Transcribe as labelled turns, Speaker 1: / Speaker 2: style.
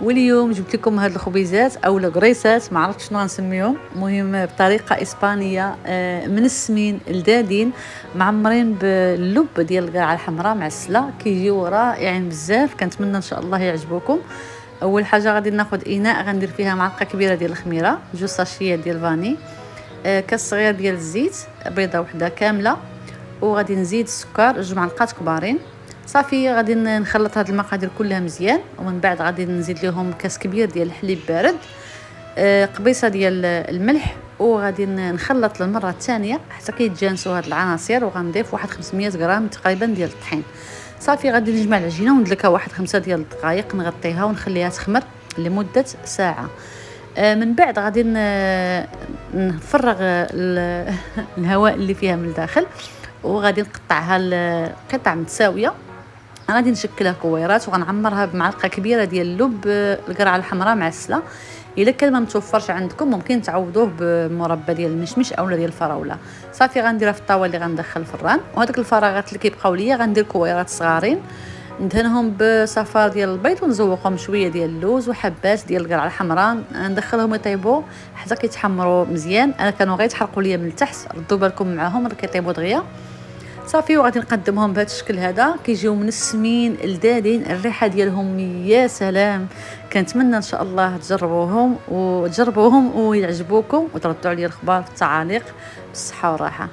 Speaker 1: واليوم جبت لكم هاد الخبيزات او القريسات، ما عرفتش شنو غنسميهم، المهم بطريقه اسبانيه من السمين الدادين معمرين باللب ديال القرعه الحمراء معسله، كيجيو رائعين بزاف. كنتمنى ان شاء الله يعجبوكم. اول حاجه غادي ناخذ اناء غندير فيها معلقه كبيره ديال الخميره، جوج ساشيات ديال فاني، كاس صغير ديال الزيت، بيضه وحده كامله، وغادي نزيد السكر 2 معلقات كبارين. صافي غادي نخلط هاد المقادير كلها مزيان، ومن بعد غادي نزيد لهم كاس كبير ديال الحليب بارد، قبيصه ديال الملح، وغادي نخلط للمره الثانيه حتى كيتجانسوا هاد العناصر، وغنضيف واحد 500 غرام تقريبا ديال الطحين. صافي غادي نجمع العجينه وندلكها واحد 5 ديال الدقائق، نغطيها ونخليها تخمر لمده ساعه. من بعد غادي نفرغ الهواء اللي فيها من الداخل، وغادي نقطعها لقطع متساويه. غادي نشكلها كويرات وغنعمرها بمعلقه كبيره ديال اللب القرعه الحمراء معسله. الا كان ما متوفرش عندكم ممكن تعوضوه بمربى ديال المشمش اولا ديال الفراوله. صافي غنديرها في الطاوه اللي غندخل الفران، وهذوك الفراغات اللي كيبقاو ليا غندير كويرات صغارين، ندهنهم بصفار ديال البيض ونزوقهم شويه ديال اللوز وحبات ديال القرعه الحمراء، ندخلهم يطيبوا حتى كيتحمروا مزيان. انا كانوا غيتحرقوا ليا من التحت، ردوا بالكم معاهم راه كيطيبوا دغيا. صافي وغادي نقدمهم بهذا الشكل هذا، كيجيو منسمين لذاذين، الريحه ديالهم يا سلام. كنتمنى ان شاء الله تجربوهم ويعجبوكم وتردوا عليا الخبر في التعاليق بالصحه والراحه.